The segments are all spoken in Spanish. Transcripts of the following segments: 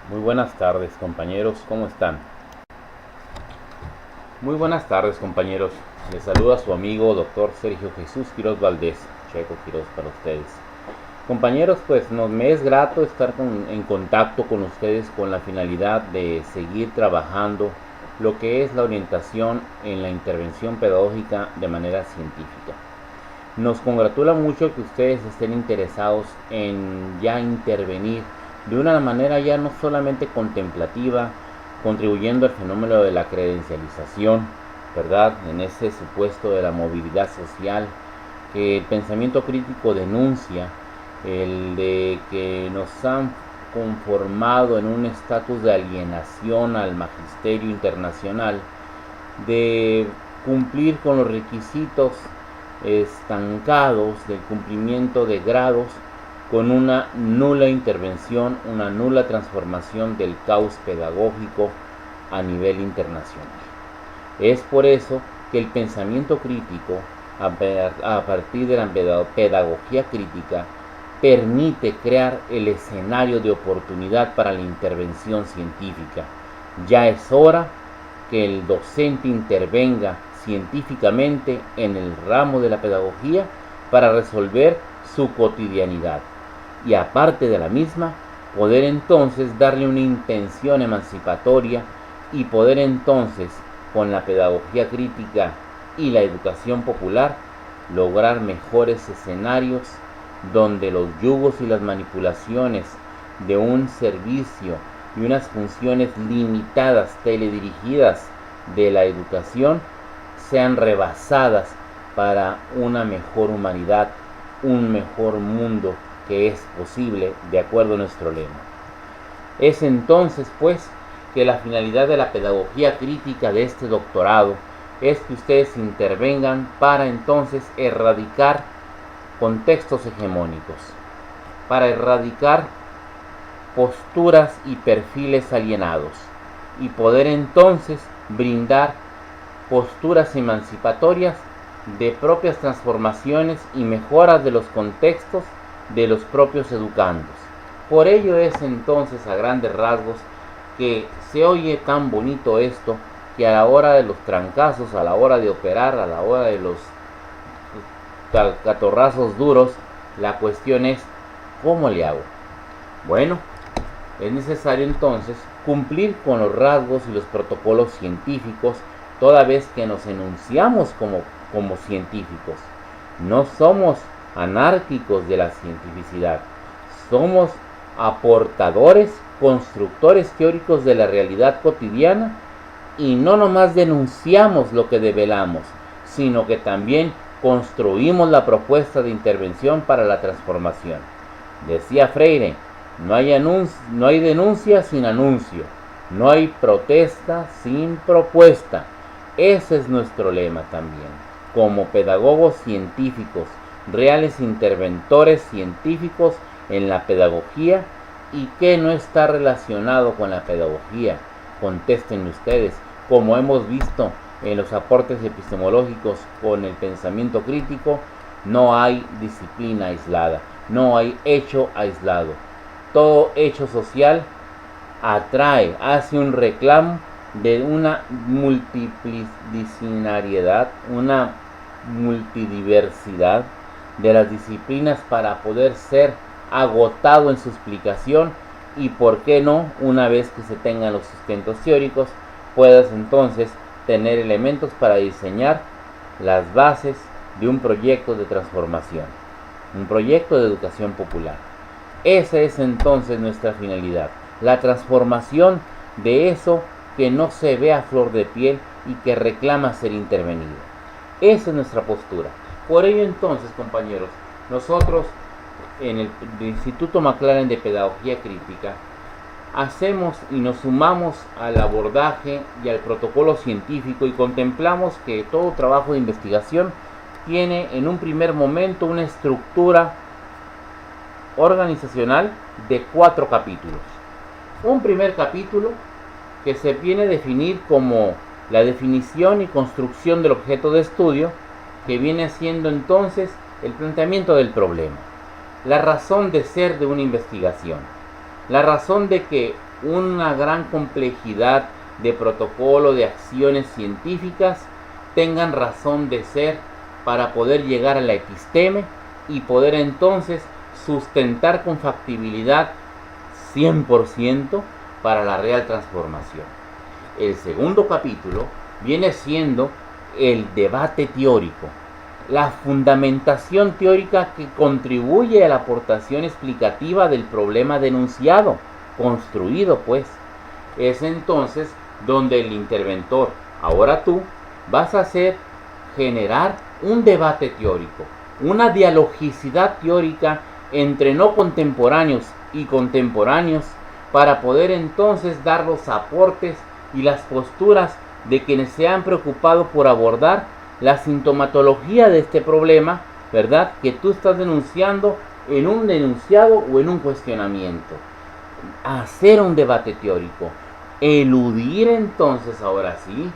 Muy buenas tardes, compañeros, ¿cómo están? Muy buenas tardes, compañeros. Les saluda su amigo doctor Sergio Jesús Quiroz Valdés, Checo Quiroz para ustedes. Compañeros, pues me es grato estar en contacto con ustedes con la finalidad de seguir trabajando lo que es la orientación en la intervención pedagógica de manera científica. Nos congratula mucho que ustedes estén interesados en ya intervenir de una manera ya no solamente contemplativa, contribuyendo al fenómeno de la credencialización, ¿verdad? En ese supuesto de la movilidad social que el pensamiento crítico denuncia, el de que nos han conformado en un estatus de alienación al magisterio internacional, de cumplir con los requisitos estancados del cumplimiento de grados con una nula intervención, una nula transformación del caos pedagógico a nivel internacional. Es por eso que el pensamiento crítico, a partir de la pedagogía crítica, permite crear el escenario de oportunidad para la intervención científica. Ya es hora que el docente intervenga científicamente en el ramo de la pedagogía para resolver su cotidianidad y aparte de la misma poder entonces darle una intención emancipatoria y poder entonces con la pedagogía crítica y la educación popular lograr mejores escenarios donde los yugos y las manipulaciones de un servicio y unas funciones limitadas teledirigidas de la educación sean rebasadas para una mejor humanidad, un mejor mundo que es posible de acuerdo a nuestro lema. Es entonces pues que la finalidad de la pedagogía crítica de este doctorado es que ustedes intervengan para entonces erradicar contextos hegemónicos, para erradicar posturas y perfiles alienados y poder entonces brindar posturas emancipatorias de propias transformaciones y mejoras de los contextos de los propios educandos. Por ello es entonces a grandes rasgos que se oye tan bonito esto, que a la hora de los trancazos, a la hora de operar, a la hora de los catorrazos duros, la cuestión es ¿cómo le hago? Bueno, es necesario entonces cumplir con los rasgos y los protocolos científicos, toda vez que nos enunciamos como científicos. No somos anárquicos de la cientificidad, somos aportadores, constructores teóricos de la realidad cotidiana y no nomás denunciamos lo que develamos, sino que también construimos la propuesta de intervención para la transformación. Decía Freire, no hay denuncia sin anuncio, no hay protesta sin propuesta. Ese es nuestro lema también, como pedagogos científicos, reales interventores científicos en la pedagogía. ¿Y qué no está relacionado con la pedagogía? Contesten ustedes, como hemos visto en los aportes epistemológicos con el pensamiento crítico, no hay disciplina aislada, no hay hecho aislado. Todo hecho social atrae, hace un reclamo de una multidisciplinariedad, una multidiversidad de las disciplinas para poder ser agotado en su explicación y por qué no, una vez que se tengan los sustentos teóricos, puedas entonces tener elementos para diseñar las bases de un proyecto de transformación, un proyecto de educación popular. Esa es entonces nuestra finalidad, la transformación de eso que no se ve a flor de piel y que reclama ser intervenido. Esa es nuestra postura. Por ello entonces, compañeros, nosotros en el Instituto McLaren de Pedagogía Crítica hacemos y nos sumamos al abordaje y al protocolo científico y contemplamos que todo trabajo de investigación tiene en un primer momento una estructura organizacional de 4 capítulos. Un primer capítulo que se viene a definir como la definición y construcción del objeto de estudio, que viene siendo entonces el planteamiento del problema, la razón de ser de una investigación, la razón de que una gran complejidad de protocolo, de acciones científicas, tengan razón de ser para poder llegar a la episteme y poder entonces sustentar con factibilidad 100% para la real transformación. El segundo capítulo viene siendo el debate teórico, la fundamentación teórica que contribuye a la aportación explicativa del problema denunciado, construido pues. Es entonces donde el interventor, ahora tú, vas a generar un debate teórico, una dialogicidad teórica entre no contemporáneos y contemporáneos, para poder entonces dar los aportes y las posturas de quienes se han preocupado por abordar la sintomatología de este problema, ¿verdad?, que tú estás denunciando en un denunciado o en un cuestionamiento. Hacer un debate teórico, eludir entonces, ahora sí,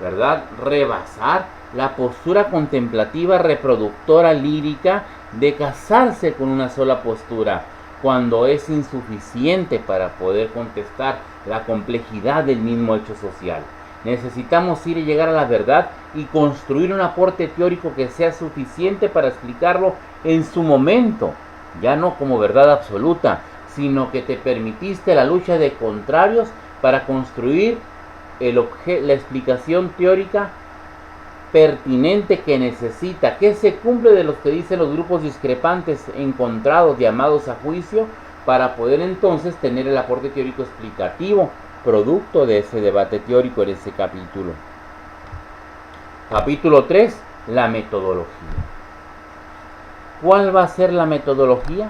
¿verdad?, rebasar la postura contemplativa, reproductora, lírica, de casarse con una sola postura, cuando es insuficiente para poder contestar la complejidad del mismo hecho social. Necesitamos ir y llegar a la verdad y construir un aporte teórico que sea suficiente para explicarlo en su momento, ya no como verdad absoluta, sino que te permitiste la lucha de contrarios para construir la explicación teórica pertinente que necesita, que se cumple de los que dicen los grupos discrepantes encontrados, llamados a juicio, para poder entonces tener el aporte teórico explicativo producto de ese debate teórico en ese capítulo. Capítulo 3, la metodología. ¿Cuál va a ser la metodología?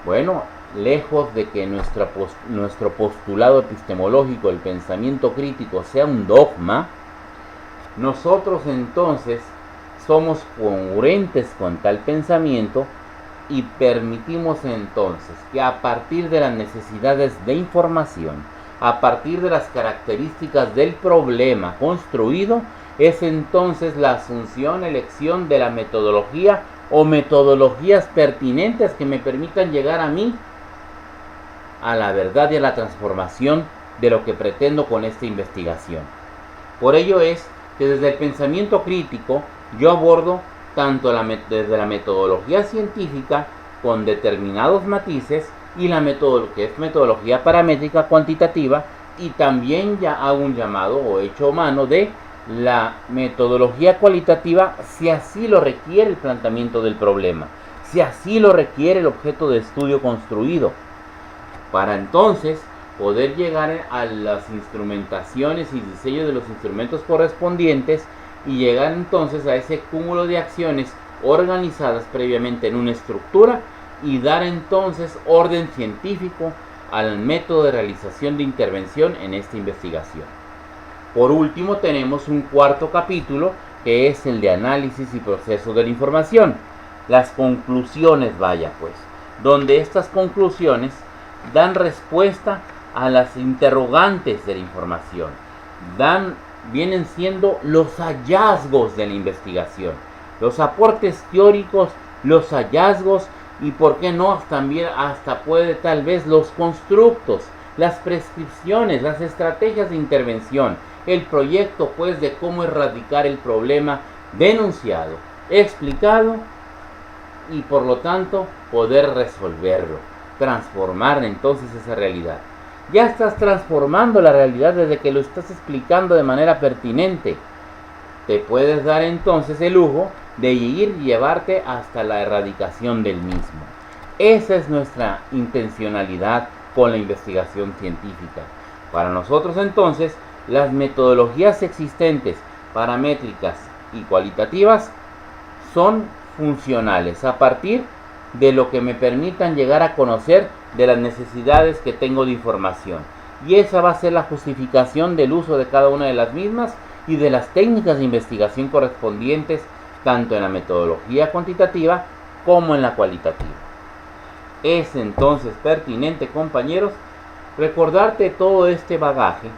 Bueno, lejos de que nuestro postulado epistemológico, el pensamiento crítico, sea un dogma, nosotros entonces somos congruentes con tal pensamiento y permitimos entonces que a partir de las necesidades de información, a partir de las características del problema construido, es entonces la asunción, elección de la metodología o metodologías pertinentes que me permitan llegar a mí a la verdad y a la transformación de lo que pretendo con esta investigación. Por ello es que desde el pensamiento crítico yo abordo tanto desde la metodología científica con determinados matices y la metodología paramétrica cuantitativa, y también ya hago un llamado o hecho mano de la metodología cualitativa si así lo requiere el planteamiento del problema, si así lo requiere el objeto de estudio construido, para entonces poder llegar a las instrumentaciones y diseño de los instrumentos correspondientes y llegar entonces a ese cúmulo de acciones organizadas previamente en una estructura y dar entonces orden científico al método de realización de intervención en esta investigación. Por último, tenemos un cuarto capítulo que es el de análisis y proceso de la información. Las conclusiones, donde estas conclusiones dan respuesta a las interrogantes de la información, vienen siendo los hallazgos de la investigación, los aportes teóricos, los hallazgos y por qué no también hasta puede tal vez los constructos, las prescripciones, las estrategias de intervención, el proyecto pues de cómo erradicar el problema denunciado, explicado y por lo tanto poder resolverlo, transformar entonces esa realidad. Ya estás transformando la realidad desde que lo estás explicando de manera pertinente. Te puedes dar entonces el lujo de ir y llevarte hasta la erradicación del mismo. Esa es nuestra intencionalidad con la investigación científica. Para nosotros entonces, las metodologías existentes, paramétricas y cualitativas, son funcionales a partir de lo que me permitan llegar a conocer de las necesidades que tengo de información. Y esa va a ser la justificación del uso de cada una de las mismas y de las técnicas de investigación correspondientes, tanto en la metodología cuantitativa como en la cualitativa. Es entonces pertinente, compañeros, recordarte todo este bagaje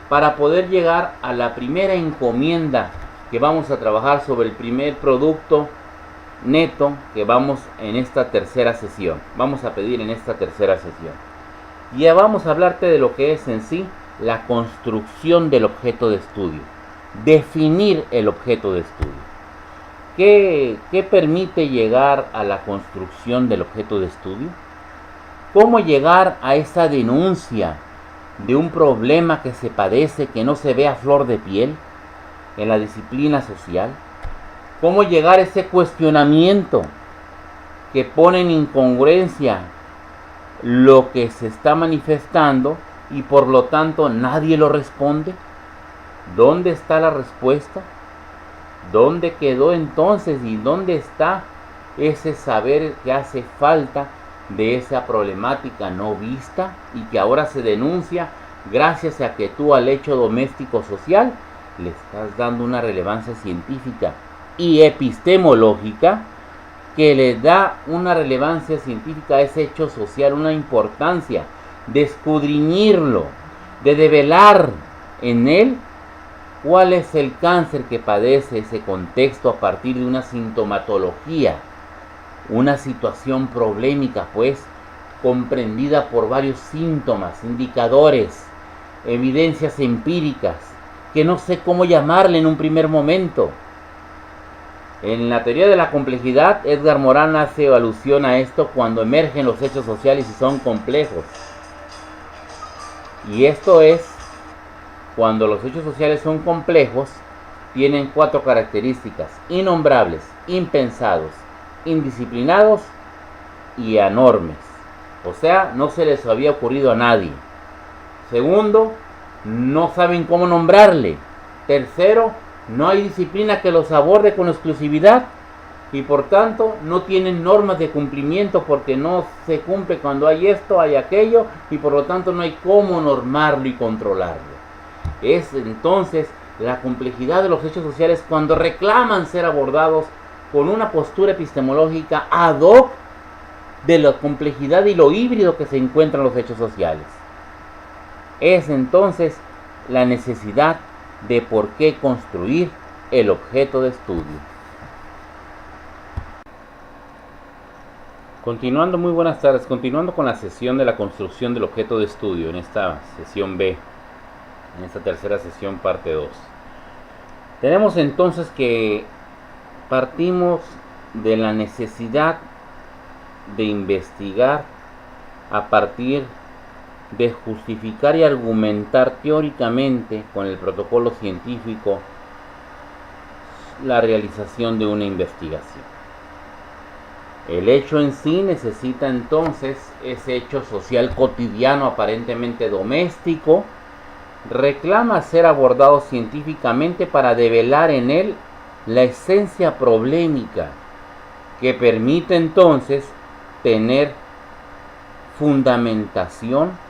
para poder llegar a la primera encomienda que vamos a trabajar sobre el primer producto neto que vamos a pedir en esta tercera sesión. Y ya vamos a hablarte de lo que es en sí la construcción del objeto de estudio. Definir el objeto de estudio. ¿Qué permite llegar a la construcción del objeto de estudio? ¿Cómo llegar a esa denuncia de un problema que se padece, que no se ve a flor de piel en la disciplina social? ¿Cómo llegar a ese cuestionamiento que pone en incongruencia lo que se está manifestando y por lo tanto nadie lo responde? ¿Dónde está la respuesta? ¿Dónde quedó entonces y dónde está ese saber que hace falta de esa problemática no vista y que ahora se denuncia gracias a que tú al hecho doméstico social le estás dando una relevancia científica y epistemológica que le da una relevancia científica a ese hecho social, una importancia de escudriñirlo, de develar en él cuál es el cáncer que padece ese contexto a partir de una sintomatología, una situación problemática, pues, comprendida por varios síntomas, indicadores, evidencias empíricas, que no sé cómo llamarle en un primer momento. En la teoría de la complejidad, Edgar Morin hace alusión a esto cuando emergen los hechos sociales y son complejos. Y esto es cuando los hechos sociales son complejos, tienen 4 características: innombrables, impensados, indisciplinados y anormes. O sea, no se les había ocurrido a nadie. Segundo, no saben cómo nombrarle. Tercero, no hay disciplina que los aborde con exclusividad y por tanto no tienen normas de cumplimiento porque no se cumple cuando hay esto, hay aquello y por lo tanto no hay cómo normarlo y controlarlo. Es entonces la complejidad de los hechos sociales cuando reclaman ser abordados con una postura epistemológica ad hoc de la complejidad y lo híbrido que se encuentran los hechos sociales. Es entonces la necesidad de por qué construir el objeto de estudio. Continuando, muy buenas tardes, continuando con la sesión de la construcción del objeto de estudio, en esta sesión B, en esta tercera sesión, parte 2. Tenemos entonces que partimos de la necesidad de investigar a partir de justificar y argumentar teóricamente con el protocolo científico la realización de una investigación. El hecho en sí necesita entonces ese hecho social cotidiano aparentemente doméstico, reclama ser abordado científicamente para develar en él la esencia problemática que permite entonces tener fundamentación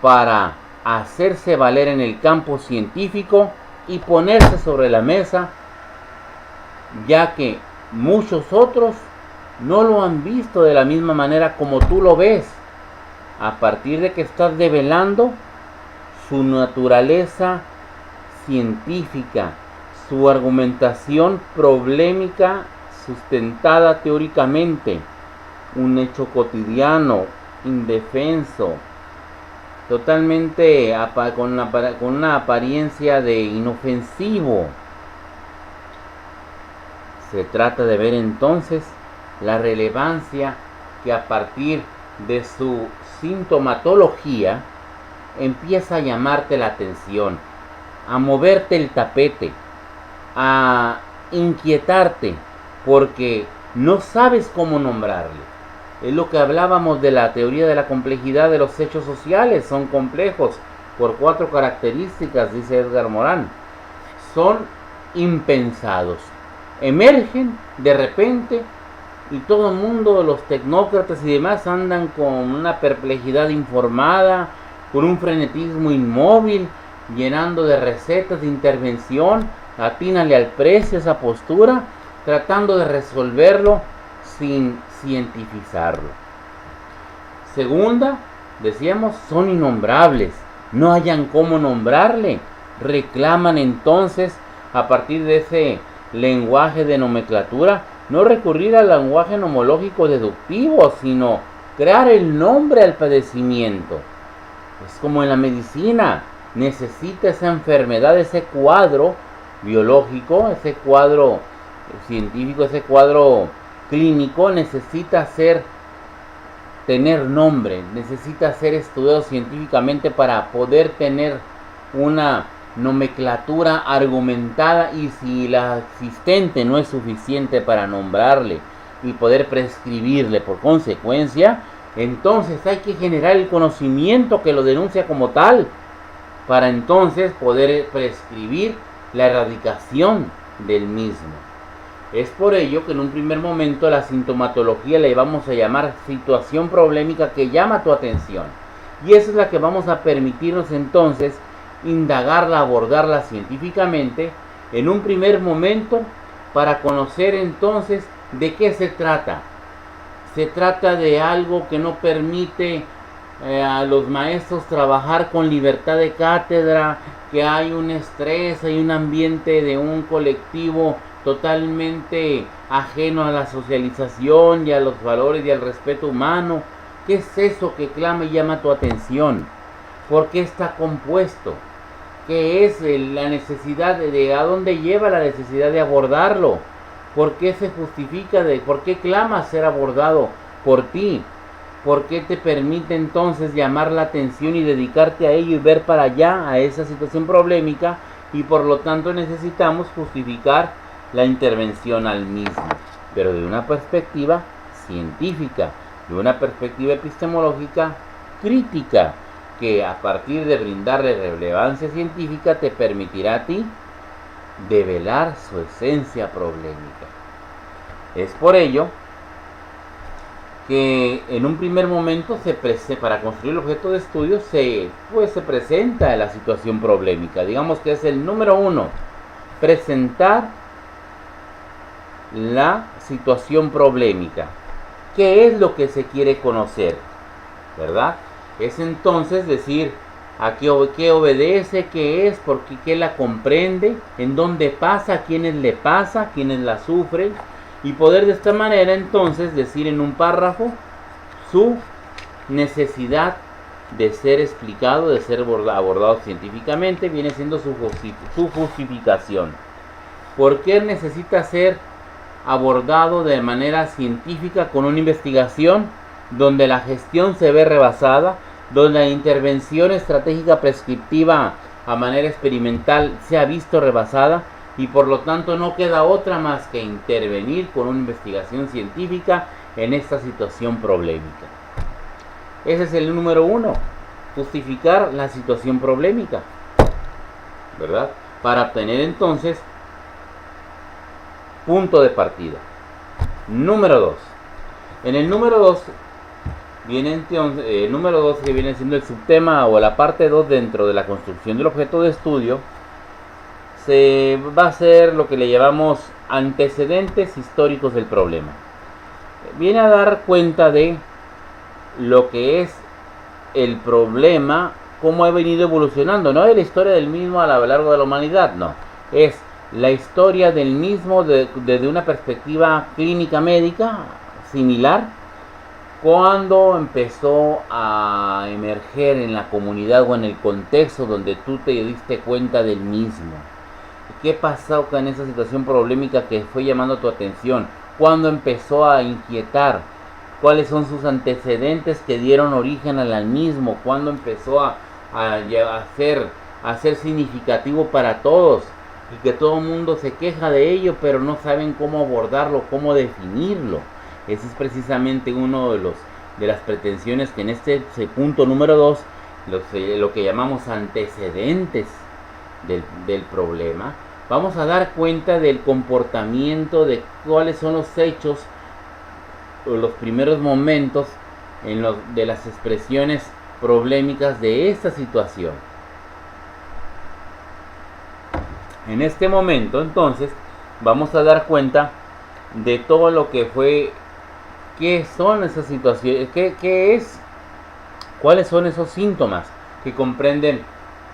para hacerse valer en el campo científico y ponerse sobre la mesa, ya que muchos otros no lo han visto de la misma manera como tú lo ves, a partir de que estás develando su naturaleza científica, su argumentación problemática sustentada teóricamente, un hecho cotidiano, indefenso, totalmente con una apariencia de inofensivo. Se trata de ver entonces la relevancia que a partir de su sintomatología empieza a llamarte la atención, a moverte el tapete, a inquietarte, porque no sabes cómo nombrarle. Es lo que hablábamos de la teoría de la complejidad de los hechos sociales. Son complejos por 4 características, dice Edgar Morin. Son impensados. Emergen de repente y todo el mundo, los tecnócratas y demás, andan con una perplejidad informada, con un frenetismo inmóvil, llenando de recetas de intervención, atínale al precio esa postura, tratando de resolverlo sin cientificarlo. Segunda, decíamos, son innombrables, no hayan cómo nombrarle, reclaman entonces a partir de ese lenguaje de nomenclatura no recurrir al lenguaje nomológico deductivo, sino crear el nombre al padecimiento, Es como en la medicina, necesita esa enfermedad, ese cuadro biológico, ese cuadro científico, ese cuadro clínico, necesita tener nombre, necesita ser estudiado científicamente para poder tener una nomenclatura argumentada, y si la existente no es suficiente para nombrarle y poder prescribirle por consecuencia, entonces hay que generar el conocimiento que lo denuncia como tal, para entonces poder prescribir la erradicación del mismo. Es por ello que en un primer momento la sintomatología le vamos a llamar situación problemática que llama tu atención, y esa es la que vamos a permitirnos entonces indagarla, abordarla científicamente en un primer momento, para conocer entonces de qué se trata. Se trata de algo que no permite a los maestros trabajar con libertad de cátedra, que hay un estrés, hay un ambiente de un colectivo totalmente ajeno a la socialización y a los valores y al respeto humano. ¿Qué es eso que clama y llama tu atención? ¿Por qué está compuesto? ¿Qué es la necesidad a dónde lleva la necesidad de abordarlo? ¿Por qué se justifica por qué clama ser abordado por ti? ¿Por qué te permite entonces llamar la atención y dedicarte a ello y ver para allá, a esa situación problemática? Y por lo tanto necesitamos justificar la intervención al mismo, pero de una perspectiva científica, de una perspectiva epistemológica crítica, que a partir de brindarle relevancia científica te permitirá a ti develar su esencia problemática. Es por ello que en un primer momento para construir el objeto de estudio se presenta la situación problemática. Digamos que es el número 1, presentar la situación problemática. ¿Qué es lo que se quiere conocer? ¿Verdad? Es entonces decir a qué obedece, qué es, por qué la comprende, en dónde pasa, a quiénes le pasa, quiénes la sufren, y poder de esta manera entonces decir en un párrafo su necesidad de ser explicado, de ser abordado científicamente, viene siendo su justificación. ¿Por qué necesita ser abordado de manera científica con una investigación donde la gestión se ve rebasada, donde la intervención estratégica prescriptiva a manera experimental se ha visto rebasada, y por lo tanto no queda otra más que intervenir con una investigación científica en esta situación problemática? Ese es el número 1, justificar la situación problemática, ¿verdad? Para obtener entonces punto de partida. Número 2. En el número 2 viene entonces, el número 2, que viene siendo el subtema o la parte 2 dentro de la construcción del objeto de estudio, se va a hacer lo que le llamamos antecedentes históricos del problema. Viene a dar cuenta de lo que es el problema, cómo ha venido evolucionando, no es la historia del mismo a lo largo de la humanidad, no, es la historia del mismo desde una perspectiva clínica médica similar, cuando empezó a emerger en la comunidad o en el contexto donde tú te diste cuenta del mismo. ¿Qué pasó con esa situación problemática que fue llamando tu atención? ¿Cuándo empezó a inquietar? ¿Cuáles son sus antecedentes que dieron origen al mismo? ¿Cuándo empezó a ser significativo para todos? Y que todo el mundo se queja de ello, pero no saben cómo abordarlo, cómo definirlo. Ese es precisamente uno de las pretensiones que en este punto número 2, lo que llamamos antecedentes del problema, vamos a dar cuenta del comportamiento, de cuáles son los hechos o los primeros momentos de las expresiones problemáticas de esta situación. En este momento entonces vamos a dar cuenta de todo lo que fue, qué son esas situaciones, cuáles son esos síntomas que comprenden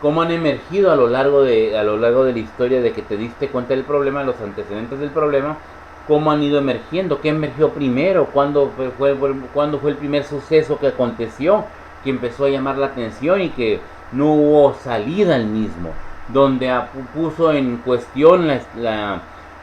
cómo han emergido a lo largo de la historia de que te diste cuenta del problema, los antecedentes del problema, cómo han ido emergiendo, qué emergió primero, cuándo fue el primer suceso que aconteció, que empezó a llamar la atención y que no hubo salida al mismo, donde puso en cuestión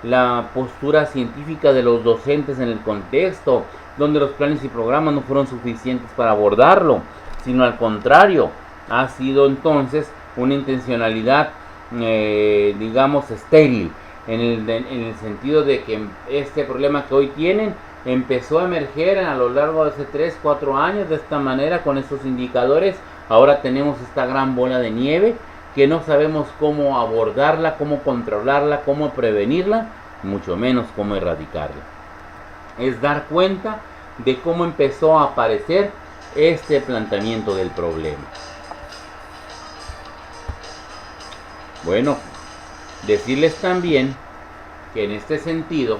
la postura científica de los docentes en el contexto, donde los planes y programas no fueron suficientes para abordarlo, sino al contrario, ha sido entonces una intencionalidad, digamos, estéril, en el sentido de que este problema que hoy tienen empezó a emerger a lo largo de hace 3-4 años de esta manera, con estos indicadores. Ahora tenemos esta gran bola de nieve que no sabemos cómo abordarla, cómo controlarla, cómo prevenirla, mucho menos cómo erradicarla. Es dar cuenta de cómo empezó a aparecer este planteamiento del problema. Bueno, decirles también que en este sentido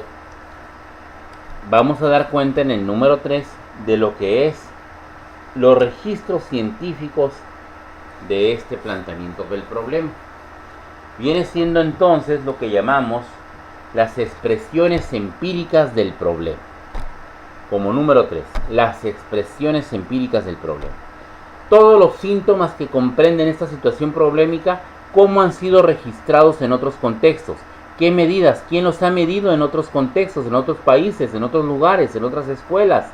vamos a dar cuenta en el número 3 de lo que es los registros científicos de este planteamiento del problema. Viene siendo entonces lo que llamamos las expresiones empíricas del problema. Como número 3, las expresiones empíricas del problema. Todos los síntomas que comprenden esta situación problemática, cómo han sido registrados en otros contextos, qué medidas, quién los ha medido en otros contextos, en otros países, en otros lugares, en otras escuelas,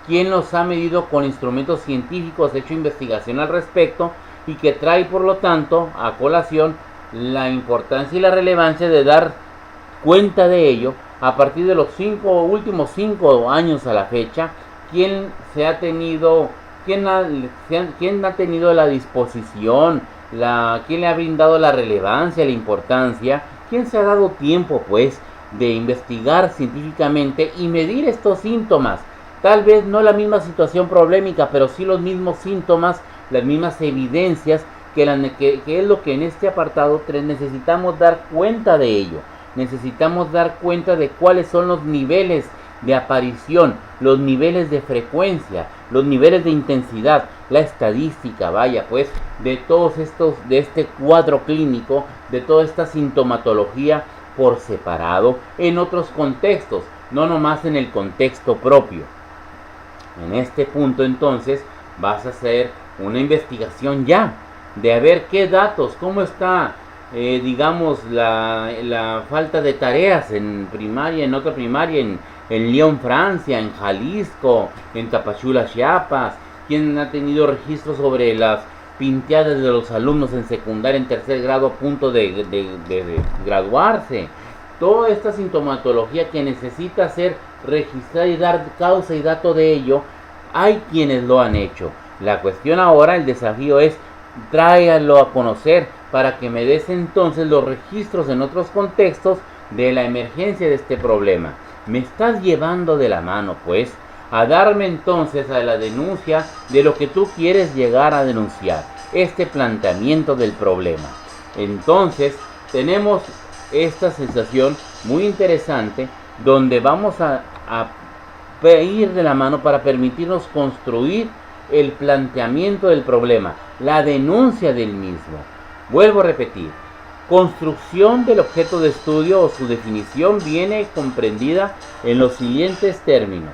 quién los ha medido con instrumentos científicos, hecho investigación al respecto, y que trae por lo tanto a colación la importancia y la relevancia de dar cuenta de ello a partir de los últimos 5 años a la fecha. Quién ha tenido la disposición, quién le ha brindado la relevancia, la importancia, quién se ha dado tiempo pues de investigar científicamente y medir estos síntomas. Tal vez no la misma situación problemática, pero sí los mismos síntomas, las mismas evidencias, que es lo que en este apartado 3 necesitamos dar cuenta de ello. Necesitamos dar cuenta de cuáles son los niveles de aparición, los niveles de frecuencia, los niveles de intensidad, la estadística, vaya pues, de todos estos, de este cuadro clínico, de toda esta sintomatología por separado en otros contextos, no nomás en el contexto propio. En este punto entonces vas a hacer una investigación ya, de a ver qué datos, cómo está, digamos, la falta de tareas en primaria, en otra primaria, en Lyon, Francia, en Jalisco, en Tapachula, Chiapas, quién ha tenido registros sobre las pinteadas de los alumnos en secundaria, en tercer grado, a punto de graduarse. Toda esta sintomatología que necesita ser registrada y dar causa y dato de ello, hay quienes lo han hecho. La cuestión ahora, el desafío es tráiganlo a conocer para que me des entonces los registros en otros contextos de la emergencia de este problema. Me estás llevando de la mano pues a darme entonces a la denuncia de lo que tú quieres llegar a denunciar, este planteamiento del problema. Entonces tenemos esta sensación muy interesante donde vamos a ir de la mano para permitirnos construir el planteamiento del problema, la denuncia del mismo. Vuelvo a repetir, construcción del objeto de estudio o su definición viene comprendida en los siguientes términos.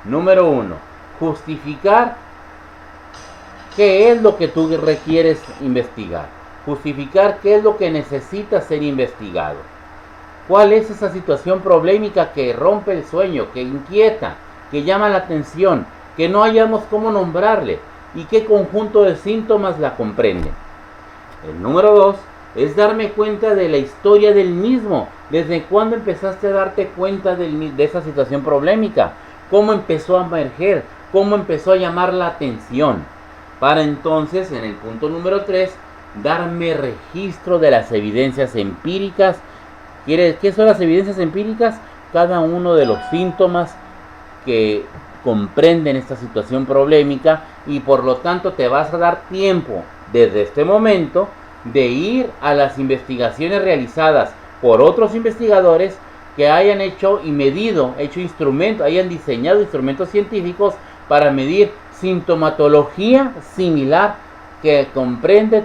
Número 1, justificar qué es lo que tú requieres investigar. Justificar qué es lo que necesita ser investigado. ¿Cuál es esa situación problemática que rompe el sueño, que inquieta, que llama la atención, que no hayamos cómo nombrarle y qué conjunto de síntomas la comprenden? El número 2 es darme cuenta de la historia del mismo. ¿Desde cuándo empezaste a darte cuenta de esa situación problemática? ¿Cómo empezó a emerger? ¿Cómo empezó a llamar la atención? Para entonces, en el punto número 3, darme registro de las evidencias empíricas. ¿Qué son las evidencias empíricas? Cada uno de los síntomas que comprenden esta situación problemática, y por lo tanto te vas a dar tiempo desde este momento de ir a las investigaciones realizadas por otros investigadores que hayan hecho y medido, hayan diseñado instrumentos científicos para medir sintomatología similar que comprende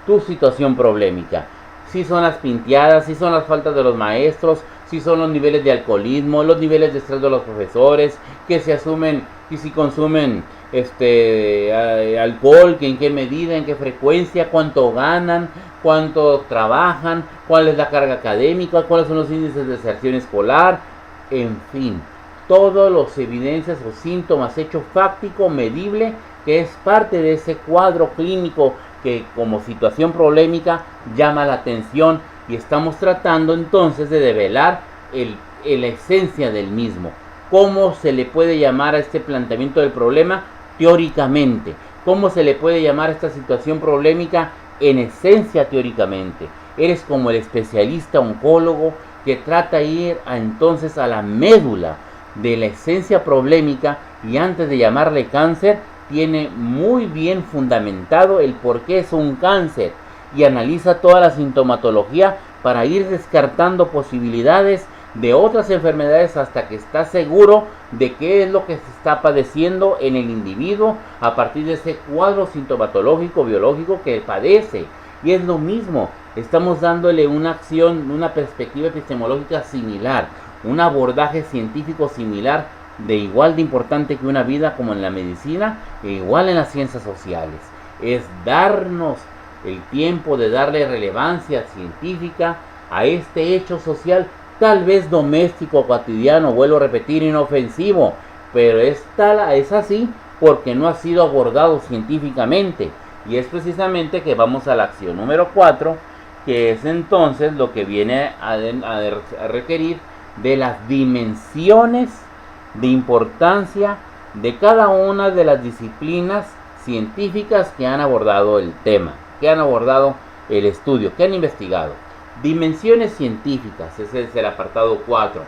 tu situación problemática. Si son las pinteadas, si son las faltas de los maestros, si son los niveles de alcoholismo, los niveles de estrés de los profesores, que se asumen y si consumen alcohol, que en qué medida, en qué frecuencia, cuánto ganan, cuánto trabajan, cuál es la carga académica, cuáles son los índices de deserción escolar, en fin, todas las evidencias o síntomas, hecho fáctico, medible, que es parte de ese cuadro clínico que como situación problemática llama la atención, y estamos tratando entonces de develar la esencia del mismo. ¿Cómo se le puede llamar a este planteamiento del problema teóricamente? ¿Cómo se le puede llamar a esta situación problemática en esencia teóricamente? Eres como el especialista oncólogo que trata de ir entonces a la médula de la esencia problemática, y antes de llamarle cáncer, tiene muy bien fundamentado el por qué es un cáncer, y analiza toda la sintomatología para ir descartando posibilidades de otras enfermedades hasta que está seguro de qué es lo que se está padeciendo en el individuo a partir de ese cuadro sintomatológico biológico que padece. Y es lo mismo, estamos dándole una acción, una perspectiva epistemológica similar, un abordaje científico similar, de igual de importante que una vida como en la medicina e igual en las ciencias sociales. Es darnos el tiempo de darle relevancia científica a este hecho social, tal vez doméstico, cotidiano, vuelvo a repetir, inofensivo, pero es así porque no ha sido abordado científicamente. Y es precisamente que vamos a la acción número 4, que es entonces lo que viene a requerir de las dimensiones de importancia de cada una de las disciplinas científicas que han abordado el tema, que han abordado el estudio, que han investigado. Dimensiones científicas, ese es el apartado 4.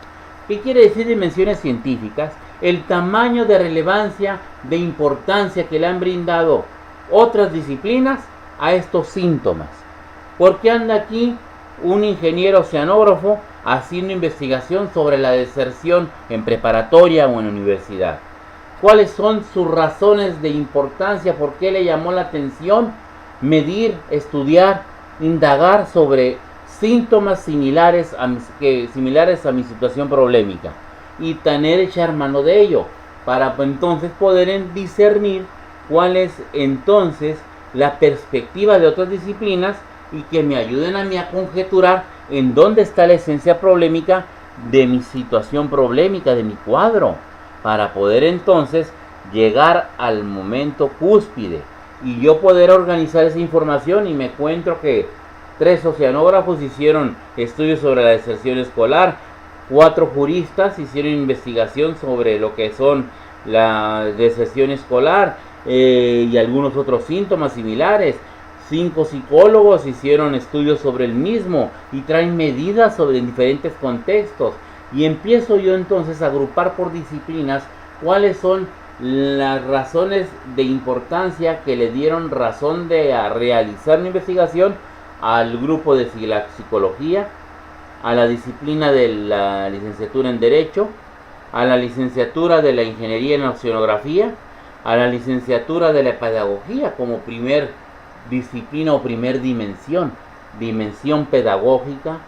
¿Qué quiere decir dimensiones científicas? El tamaño de relevancia, de importancia que le han brindado otras disciplinas a estos síntomas. ¿Por qué anda aquí un ingeniero oceanógrafo haciendo investigación sobre la deserción en preparatoria o en universidad? ¿Cuáles son sus razones de importancia? ¿Por qué le llamó la atención medir, estudiar, indagar sobre síntomas similares a mi situación problemática? Y echar mano de ello para entonces poder discernir cuál es entonces la perspectiva de otras disciplinas y que me ayuden a mí a conjeturar en dónde está la esencia problemática de mi situación problemática, de mi cuadro, para poder entonces llegar al momento cúspide y yo poder organizar esa información. Y me encuentro que 3 oceanógrafos hicieron estudios sobre la deserción escolar, 4 juristas hicieron investigación sobre lo que son la deserción escolar y algunos otros síntomas similares, 5 psicólogos hicieron estudios sobre el mismo y traen medidas sobre diferentes contextos, y empiezo yo entonces a agrupar por disciplinas cuáles son las razones de importancia que le dieron razón de realizar una investigación al grupo de la psicología, a la disciplina de la licenciatura en Derecho, a la licenciatura de la Ingeniería en Oceanografía, a la licenciatura de la Pedagogía como primer disciplina o primer dimensión pedagógica,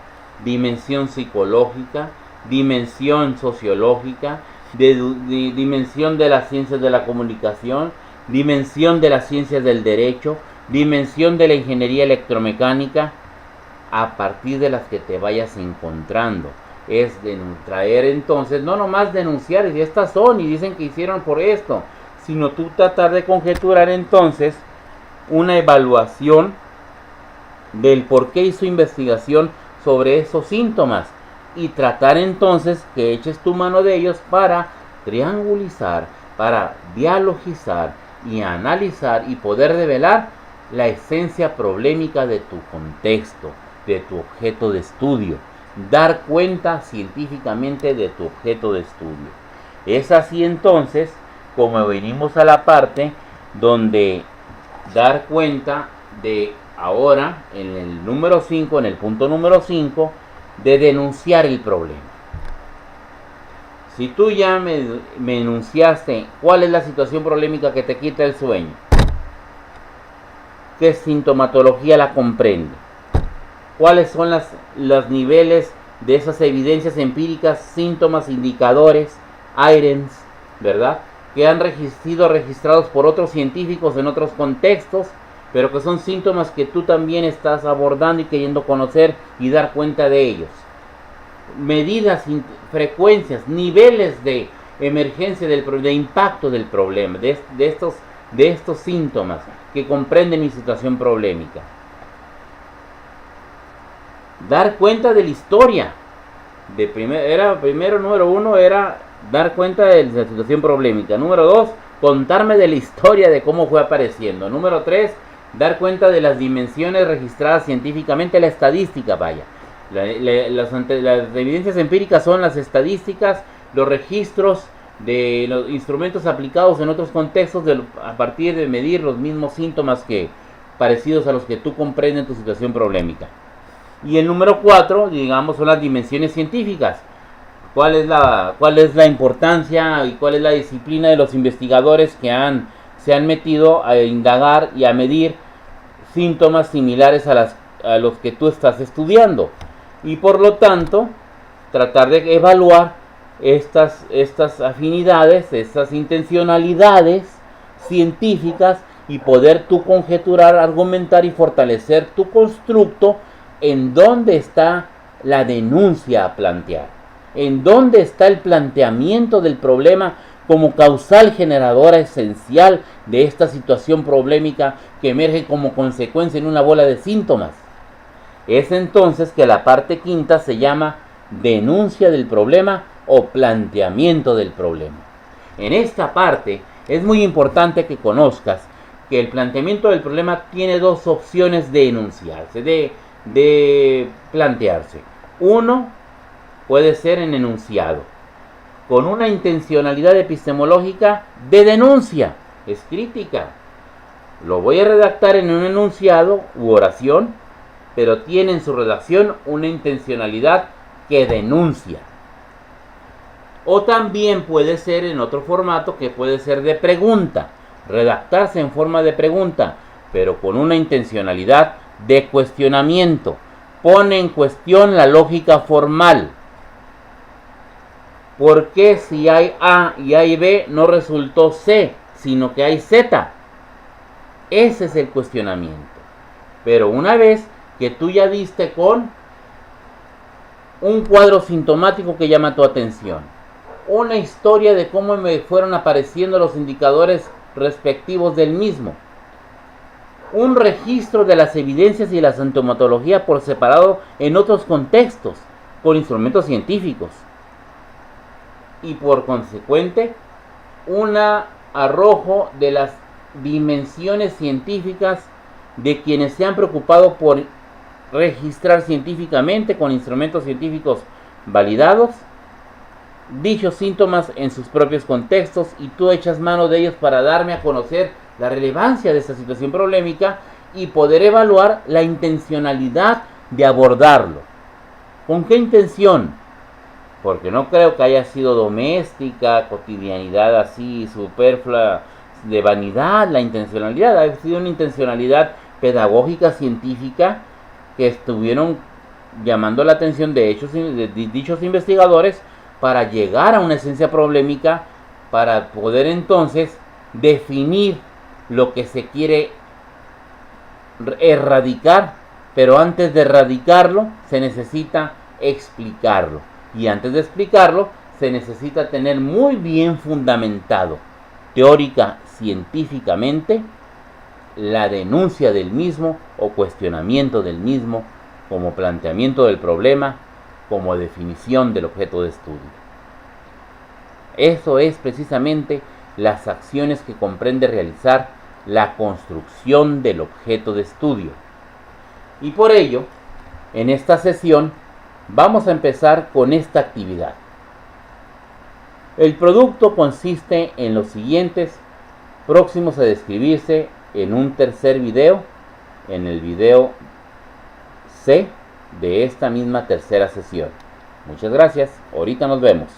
dimensión psicológica, dimensión sociológica, dimensión de las ciencias de la comunicación, dimensión de las ciencias del derecho, dimensión de la ingeniería electromecánica, a partir de las que te vayas encontrando. Es de traer entonces, no nomás denunciar, y estas son, y dicen que hicieron por esto, sino tú tratar de conjeturar entonces una evaluación del por qué hizo investigación sobre esos síntomas, y tratar entonces que eches tu mano de ellos para triangulizar, para dialogizar y analizar y poder develar la esencia problemática de tu contexto, de tu objeto de estudio, dar cuenta científicamente de tu objeto de estudio. Es así entonces como venimos a la parte donde dar cuenta de ahora en el número 5, en el punto número 5, de denunciar el problema. Si tú ya me enunciaste cuál es la situación problemática que te quita el sueño, qué sintomatología la comprende, cuáles son los niveles de esas evidencias empíricas, síntomas, indicadores, IRENs, ¿verdad? Que han sido registrados por otros científicos en otros contextos, pero que son síntomas que tú también estás abordando y queriendo conocer y dar cuenta de ellos. Medidas, frecuencias, niveles de emergencia, de impacto del problema, de estos síntomas que comprenden mi situación problemática. Dar cuenta de la historia. Número uno era dar cuenta de la situación problemática. Número 2, contarme de la historia de cómo fue apareciendo. Número 3, dar cuenta de las dimensiones registradas científicamente, la estadística, vaya. Las evidencias empíricas son las estadísticas, los registros de los instrumentos aplicados en otros contextos a partir de medir los mismos síntomas parecidos a los que tú comprendes en tu situación problemática. Y el número 4, digamos, son las dimensiones científicas. ¿Cuál es la importancia y cuál es la disciplina de los investigadores que se han metido a indagar y a medir síntomas similares a los que tú estás estudiando? Y por lo tanto, tratar de evaluar estas afinidades, estas intencionalidades científicas y poder tú conjeturar, argumentar y fortalecer tu constructo en dónde está la denuncia a plantear, en dónde está el planteamiento del problema como causal generadora esencial de esta situación problemática que emerge como consecuencia en una bola de síntomas. Es entonces que la parte quinta se llama denuncia del problema o planteamiento del problema. En esta parte es muy importante que conozcas que el planteamiento del problema tiene dos opciones de enunciarse, de plantearse. Uno puede ser en enunciado, con una intencionalidad epistemológica de denuncia, es crítica. Lo voy a redactar en un enunciado u oración, pero tiene en su redacción una intencionalidad que denuncia. O también puede ser en otro formato que puede ser de pregunta, redactarse en forma de pregunta, pero con una intencionalidad de cuestionamiento. Pone en cuestión la lógica formal. ¿Por qué si hay A y hay B no resultó C, sino que hay Z? Ese es el cuestionamiento. Pero una vez que tú ya diste con un cuadro sintomático que llama tu atención, una historia de cómo me fueron apareciendo los indicadores respectivos del mismo, un registro de las evidencias y la sintomatología por separado en otros contextos, con instrumentos científicos, y por consecuente, un arrojo de las dimensiones científicas de quienes se han preocupado por registrar científicamente con instrumentos científicos validados dichos síntomas en sus propios contextos, y tú echas mano de ellos para darme a conocer la relevancia de esta situación problemática y poder evaluar la intencionalidad de abordarlo. ¿Con qué intención? Porque no creo que haya sido doméstica, cotidianidad así, superflua, de vanidad. La intencionalidad ha sido una intencionalidad pedagógica, científica, que estuvieron llamando la atención de dichos investigadores para llegar a una esencia problemática, para poder entonces definir lo que se quiere erradicar, pero antes de erradicarlo se necesita explicarlo, y antes de explicarlo se necesita tener muy bien fundamentado teórica, científicamente, la denuncia del mismo o cuestionamiento del mismo como planteamiento del problema, como definición del objeto de estudio. Eso es precisamente las acciones que comprende realizar la construcción del objeto de estudio. Y por ello, en esta sesión vamos a empezar con esta actividad. El producto consiste en los siguientes, próximos a describirse en un tercer video, en el video C de esta misma tercera sesión. Muchas gracias, ahorita nos vemos.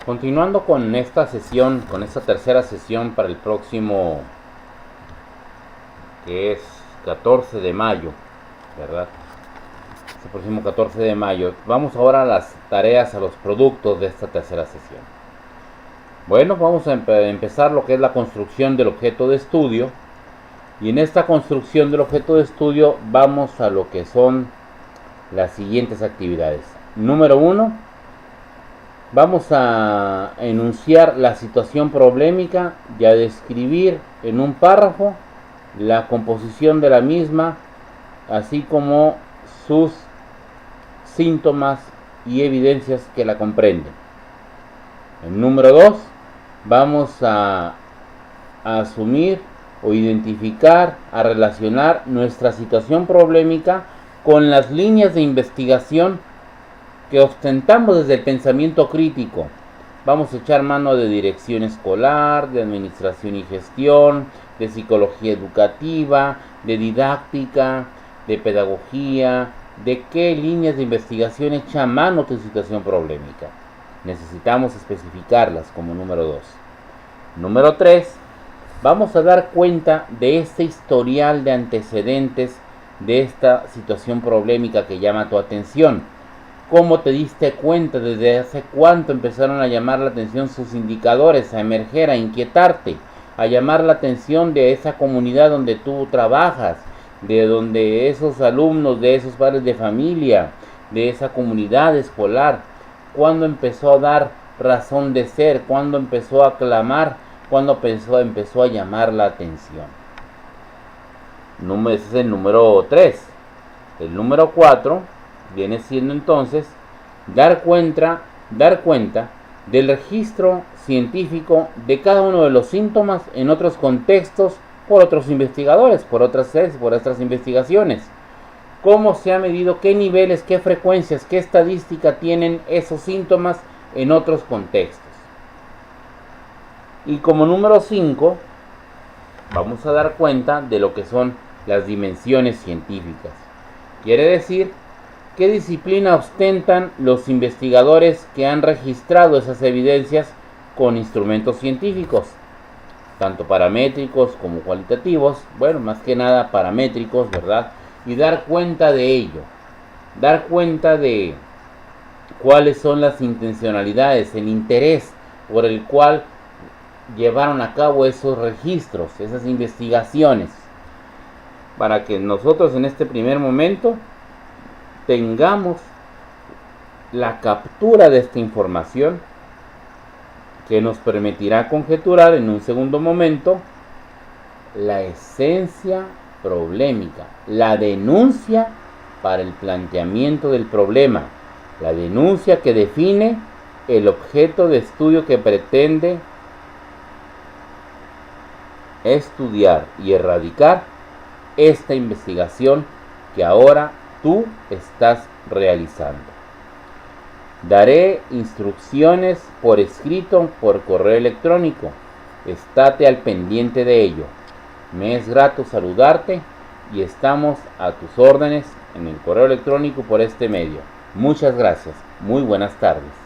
Continuando con esta sesión, con esta tercera sesión para el próximo, que es 14 de mayo, ¿verdad? este próximo 14 de mayo. Vamos ahora a las tareas, a los productos de esta tercera sesión. Bueno, vamos a empezar lo que es la construcción del objeto de estudio. Y en esta construcción del objeto de estudio vamos a lo que son las siguientes actividades. Número 1, vamos a enunciar la situación problemática y a describir en un párrafo la composición de la misma, así como sus síntomas y evidencias que la comprenden. En número 2, vamos a asumir o identificar, a relacionar nuestra situación problemática con las líneas de investigación que ostentamos desde el pensamiento crítico. Vamos a echar mano de dirección escolar, de administración y gestión, de psicología educativa, de didáctica, de pedagogía. ¿De qué líneas de investigación echa mano tu situación problemática? Necesitamos especificarlas como número 2. Número 3, vamos a dar cuenta de este historial de antecedentes de esta situación problemática que llama tu atención. ¿Cómo te diste cuenta? ¿Desde hace cuánto empezaron a llamar la atención sus indicadores, a emerger, a inquietarte, a llamar la atención de esa comunidad donde tú trabajas, de donde esos alumnos, de esos padres de familia, de esa comunidad escolar? ¿Cuándo empezó a dar razón de ser? ¿Cuándo empezó a clamar? ¿Cuándo empezó a llamar la atención? Ese es el número 3. El número 4 viene siendo entonces dar cuenta del registro científico de cada uno de los síntomas en otros contextos por otros investigadores, por otras investigaciones. ¿Cómo se ha medido? ¿Qué niveles, qué frecuencias, qué estadística tienen esos síntomas en otros contextos? Y como número 5, vamos a dar cuenta de lo que son las dimensiones científicas. Quiere decir, ¿qué disciplina ostentan los investigadores que han registrado esas evidencias con instrumentos científicos? Tanto paramétricos como cualitativos, bueno, más que nada paramétricos, ¿verdad? Y dar cuenta de ello, dar cuenta de cuáles son las intencionalidades, el interés por el cual llevaron a cabo esos registros, esas investigaciones, para que nosotros en este primer momento tengamos la captura de esta información que nos permitirá conjeturar en un segundo momento la esencia problemática, la denuncia para el planteamiento del problema, la denuncia que define el objeto de estudio que pretende estudiar y erradicar esta investigación que ahora tú estás realizando. Daré instrucciones por escrito, por correo electrónico. Estate al pendiente de ello. Me es grato saludarte y estamos a tus órdenes en el correo electrónico por este medio. Muchas gracias. Muy buenas tardes.